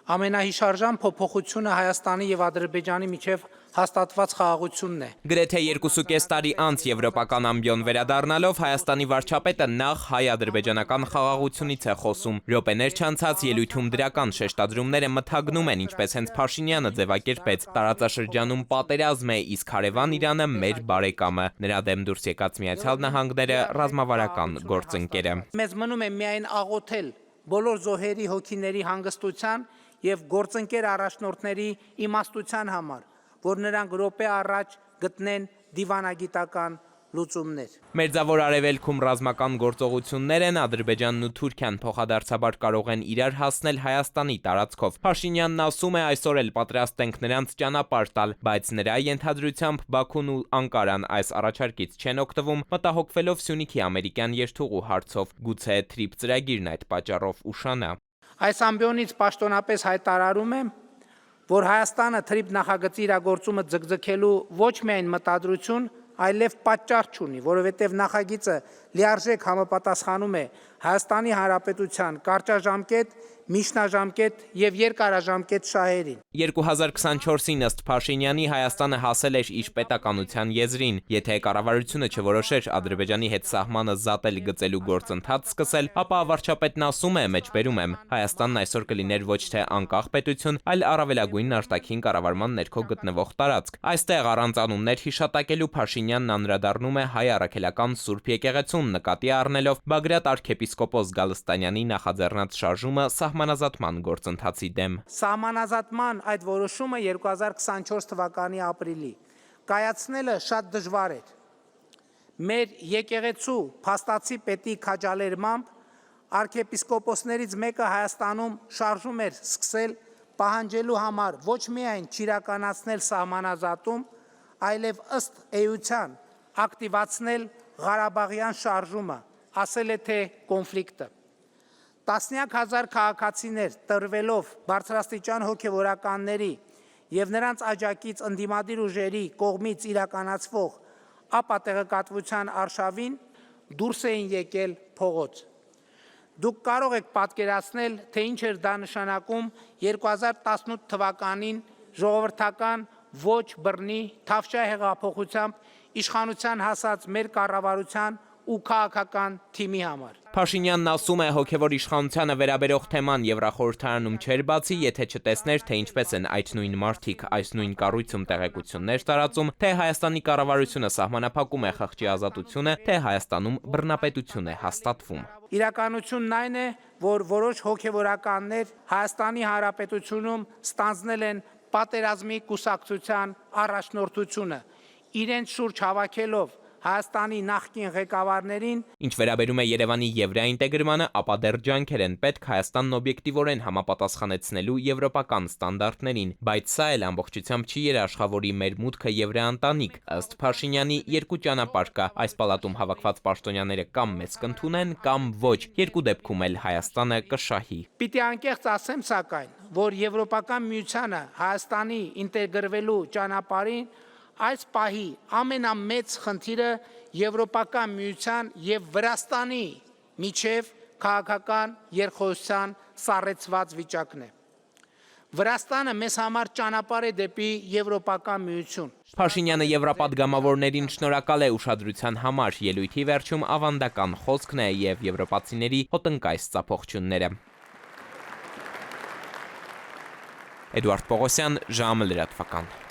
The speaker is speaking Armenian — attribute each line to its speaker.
Speaker 1: ամենահիշարժան փոփոխությունը Հայաստանի եւ Ադրբեջանի միջև հաստատված խաղաղությունն է։
Speaker 2: Գրեթե 2.5 տարի անց եվրոպական ամբիոն վերադառնալով Հայաստանի վարչապետը նախ հայ-ադրբեջանական խաղաղությունից է խոսում։ Րոպեներ չանցած ելույթում դրական շեշտադրումները մթագնում են, ինչպես հենց Փաշինյանը ձևակերպեց։ Տարածաշրջանում պատերազմ է, իսկ հարևան Իրանը մեր բարեկամը։ Նրա դեմ դուրս եկած Միացյալ Նահանգները ռազմավարական գործընկեր է։
Speaker 1: Մեզ մնում է միայն աղոթել բոլոր զոհերի հոգիների հանգստության եւ գործընկեր առաջնորդների իմաստության համար, որ նրանք րոպե առաջ գտնեն դիվանագիտական լուծումներ։
Speaker 2: Մերձավոր Արևելքում ռազմական գործողություններ են, Ադրբեջանն ու Թուրքիան փոխադարձաբար կարող են իրար հասնել Հայաստանի տարածքով։ Փաշինյանն ասում է, այսօր էլ պատրաստ ենք նրանց ճանապարհ տալ, բայց նրա ենթադրությամբ Բաքուն ու Անկարան այս առաջարկից չեն օգտվում, մտահոգվելով Սյունիքի ամերիկյան երթուղու հարցով։ Գուցե թրիփ ծրագիրն այդ պատճառով ուշանա։
Speaker 1: Այս ամբիոնից պաշտոնապես հայտարարում եմ, որ Հայաստանը թրիփ նախագծի իրագործումը ձգձգելու ոչ միայն մտադրություն, այլև պատճառ չունի, որովհետև նախագիծը լիարժեք համապատասխանում է Հայաստանի Հանրապետության կարճաժամկետ, միջնաժամկետ եւ երկարաժամկետ շահերին։
Speaker 2: 2024-ին ըստ Փաշինյանի Հայաստանը հասել էր իր պետականության եզրին։ Եթե կառավարությունը չորոշեր Ադրբեջանի հետ սահմանը զատել գծելու գործընթաց սկսել, ապա վարչապետն ասում է, մեջբերում եմ, Հայաստանն այսօր կլիներ ոչ թե անկախ պետություն, այլ առավելագույն արտաքին կառավարման ներքո գտնվող տարածք։ Այստեղ առանց անուններ հիշատակելու Փաշինյանն անդրադառնում է հայ առաքելական Սուրբ եկեղեցուն, նկատի առնելով Բագրատ arczepiskopos Գալստանյանի նախաձեռնած շարժումը սահմանազատման գործընթացի դեմ։
Speaker 1: Սահմանազատման այդ որոշումը 2024 թվականի ապրիլի կայացնելը շատ դժվար էր։ Մեր եկեղեցու փաստացի պետի քաջալերմամբ arczepiskoposներից մեկը Հայաստանում շարժում էր սկսել պահանջելու համար ոչ միայն չիրականացնել սահմանազատում, այլև ըստ էության ակտիվացնել Ղարաբաղյան շարժումը, ասել է թե կոնֆլիկտը։ Տասնյակ հազար քաղաքացիներ տրվելով բարձրաստիճան հոգևորականների եւ նրանց աջակից ընդդիմադիր ուժերի կողմից իրականացվող ապատեղեկատվության արշավին դուրս էին եկել փողոց։ Դուք կարող եք պատկերացնել, թե ինչ էր դա նշանակում 2018 թվականին ժողովրդական ոչ բռնի թավշյա հեղափոխությամբ իշխանության հասած մեր կառավարության ու քաղաքական թիմի համար։
Speaker 2: Փաշինյանն ասում է, հոգևոր իշխանությանը վերաբերող թեման Եվրախորհրդարանում չէր բացի, եթե չտեսներ, թե ինչպես են այդ նույն մարդիկ այս նույն կառույցում տեղեկություններ տարածում, թե Հայաստանի կառավարությունը սահմանափակում է խղճի ազատությունը, թե Հայաստանում բռնապետություն է հաստատվում։
Speaker 1: Իրականությունն այն է, որ որոշ հոգևորականներ Հայաստանի Հանրապետությունում ստանձնել են պատերազմի կուսակցության առաջնորդությունը, իրենց շուրջ հավաքելով Հայաստանի նախկին ղեկավարներին։
Speaker 2: Ինչ վերաբերում է Երևանի եվրաինտեգրմանը, ապա դեռ ջանքեր են պետք Հայաստանն օբյեկտիվորեն համապատասխանեցնելու եվրոպական ստանդարտներին, բայց սա էլ ամբողջությամբ չի երաշխավորի մեր մուտքը եվրաընտանիք։ Ըստ Փաշինյանի երկու ճանապարհ կա, այս պալատում հավաքված պաշտոնյաները կամ մեզ կընդունեն, կամ ոչ, երկու դեպքում էլ Հայաստանը կշահի։
Speaker 1: Պիտի անկեղծ ասեմ սակայն, որ Եվրոպական միությանը Հայաստանի ինտեգրվելու ճանապարհին այս պահի ամենամեծ խնդիրը Եվրոպական միության եւ Վրաստանի միջև քաղաքական երկխոսության սառեցված վիճակն է։ Վրաստանը մեզ համար ճանապարհ է դեպի Եվրոպական միություն։
Speaker 2: Փաշինյանը եվրապատգամավորներին շնորհակալ է ուշադրության համար, ելույթի վերջում ավանդական խոսքն է եւ եվրոպացիների հոտնկայս ծափողջունները։ Էդուարդ Պողոսյան, ժամը լրատվական։